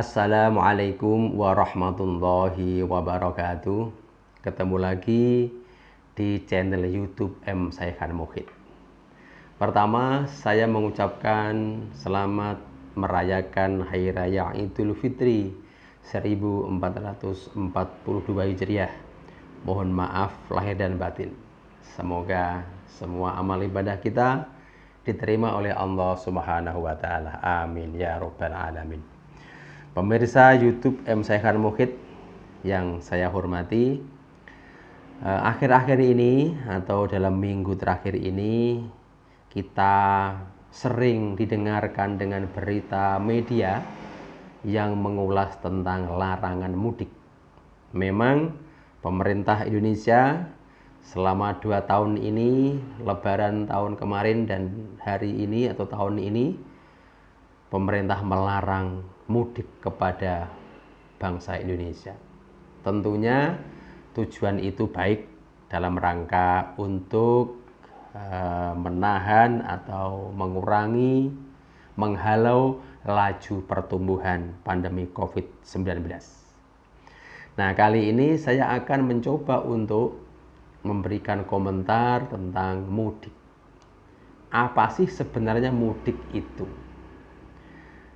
Assalamualaikum warahmatullahi wabarakatuh. Ketemu lagi di channel YouTube M. Syekhan Muhid. Pertama, saya mengucapkan selamat merayakan Hari Raya Idul Fitri 1442 Hijriah. Mohon maaf lahir dan batin. Semoga semua amal ibadah kita diterima oleh Allah Subhanahu wa taala. Amin ya rabbal alamin. Pemirsa YouTube M. Syekhan Muhid yang saya hormati, akhir-akhir ini atau dalam minggu terakhir ini kita sering didengarkan dengan berita media yang mengulas tentang larangan mudik. Memang pemerintah Indonesia selama 2 tahun ini, Lebaran tahun kemarin dan hari ini atau tahun ini, pemerintah melarang mudik kepada bangsa Indonesia. Tentunya tujuan itu baik dalam rangka untuk menahan atau mengurangi, menghalau laju pertumbuhan pandemi COVID-19. Nah, kali ini saya akan mencoba untuk memberikan komentar tentang mudik. Apa sih sebenarnya mudik itu?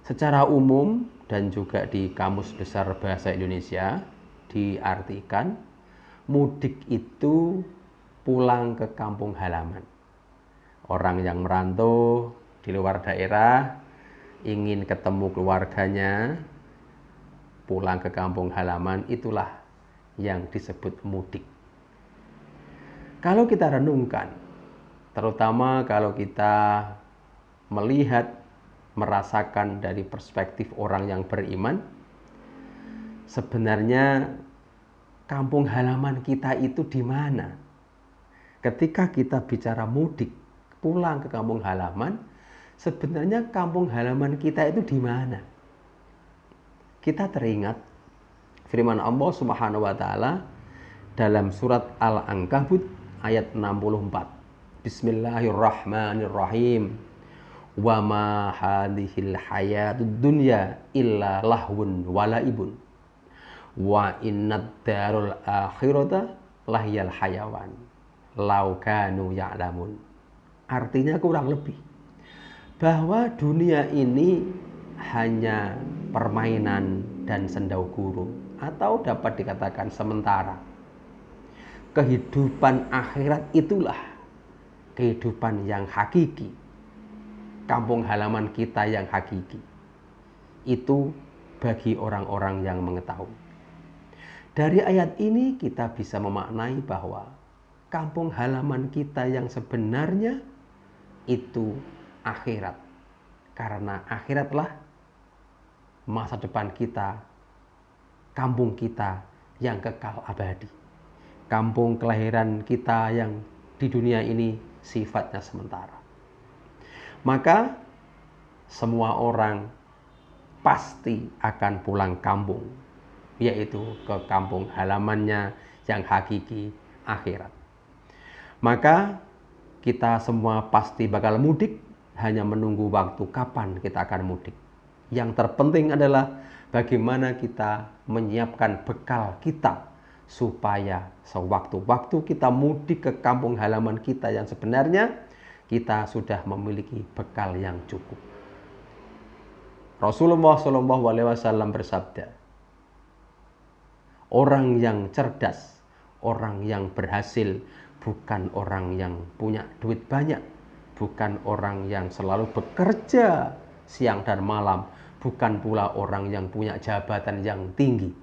Secara umum dan juga di Kamus Besar Bahasa Indonesia diartikan mudik itu pulang ke kampung halaman. Orang yang merantau di luar daerah ingin ketemu keluarganya, pulang ke kampung halaman, itulah yang disebut mudik. Kalau kita renungkan, terutama kalau kita melihat, merasakan dari perspektif orang yang beriman, sebenarnya kampung halaman kita itu di mana? Ketika kita bicara mudik, pulang ke kampung halaman, sebenarnya kampung halaman kita itu di mana? Kita teringat firman Allah Subhanahu wa taala dalam surat Al-Ankabut ayat 64. Bismillahirrahmanirrahim. Wa ma hadhil hayatud dunya illa lahwun walaibun wa innad darul akhirata lahyal hayawan law kanu ya'lamun. Artinya kurang lebih bahwa dunia ini hanya permainan dan sendau-gurung, atau dapat dikatakan sementara. Kehidupan akhirat itulah kehidupan yang hakiki. Kampung halaman kita yang hakiki itu bagi orang-orang yang mengetahui. Dari ayat ini kita bisa memaknai bahwa kampung halaman kita yang sebenarnya itu akhirat, karena akhiratlah masa depan kita, kampung kita yang kekal abadi, kampung kelahiran kita yang di dunia ini sifatnya sementara. Maka semua orang pasti akan pulang kampung, yaitu ke kampung halamannya yang hakiki akhirat. Maka kita semua pasti bakal mudik, hanya menunggu waktu kapan kita akan mudik. Yang terpenting adalah bagaimana kita menyiapkan bekal kita supaya sewaktu-waktu kita mudik ke kampung halaman kita yang sebenarnya, kita sudah memiliki bekal yang cukup. Rasulullah SAW bersabda, orang yang cerdas, orang yang berhasil, bukan orang yang punya duit banyak, bukan orang yang selalu bekerja siang dan malam, bukan pula orang yang punya jabatan yang tinggi,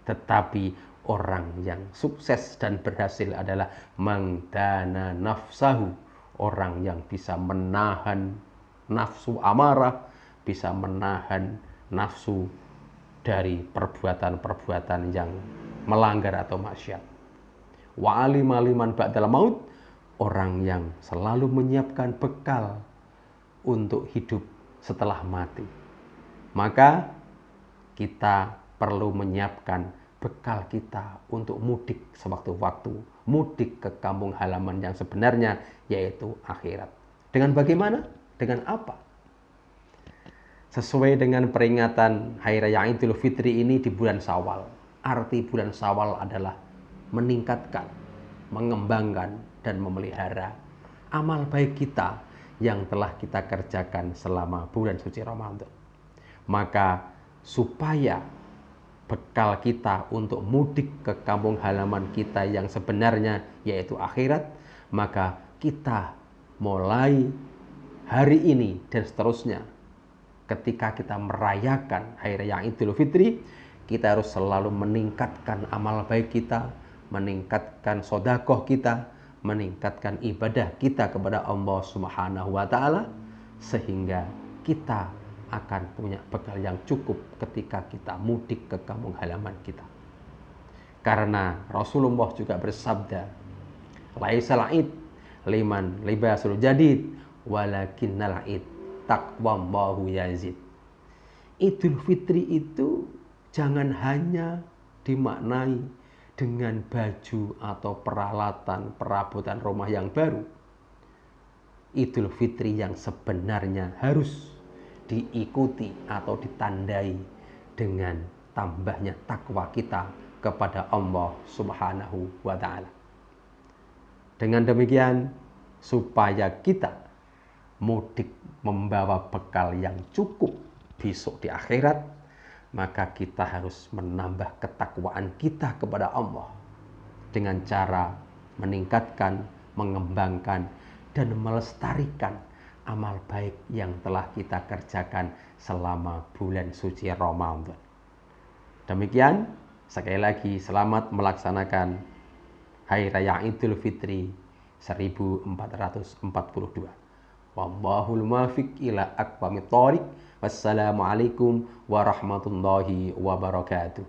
tetapi orang yang sukses dan berhasil adalah mangdana nafsahu, orang yang bisa menahan nafsu amarah, bisa menahan nafsu dari perbuatan-perbuatan yang melanggar atau maksiat. Wa alima liman ba'dal maut, orang yang selalu menyiapkan bekal untuk hidup setelah mati. Maka kita perlu menyiapkan bekal kita untuk mudik sewaktu-waktu, mudik ke kampung halaman yang sebenarnya, yaitu akhirat. Dengan bagaimana? Dengan apa? sesuai dengan peringatan Hari Raya Idul Fitri ini di bulan Syawal. Arti bulan Syawal adalah meningkatkan, mengembangkan, dan memelihara amal baik kita yang telah kita kerjakan selama bulan suci Ramadan. Maka supaya bekal kita untuk mudik ke kampung halaman kita yang sebenarnya yaitu akhirat, maka kita mulai hari ini dan seterusnya ketika kita merayakan Hari Raya Idul Fitri, kita harus selalu meningkatkan amal baik kita, meningkatkan sedekah kita, meningkatkan ibadah kita kepada Allah Subhanahu wa taala, sehingga kita akan punya bekal yang cukup ketika kita mudik ke kampung halaman kita. Karena Rasulullah juga bersabda, laisal id liman libasul jadid walakinnal id taqwallahu yazid. Idul Fitri itu jangan hanya dimaknai dengan baju atau peralatan perabotan rumah yang baru. Idul Fitri yang sebenarnya harus diikuti atau ditandai dengan tambahnya takwa kita kepada Allah Subhanahu wa taala. Dengan demikian, supaya kita mudik membawa bekal yang cukup besok di akhirat, maka kita harus menambah ketakwaan kita kepada Allah dengan cara meningkatkan, mengembangkan, dan melestarikan amal baik yang telah kita kerjakan selama bulan suci Ramadan. Demikian, sekali lagi selamat melaksanakan Hari Raya Idul Fitri 1442. Wallahul muwaffiq ila aqwamit thoriq. Wassalamualaikum warahmatullahi wabarakatuh.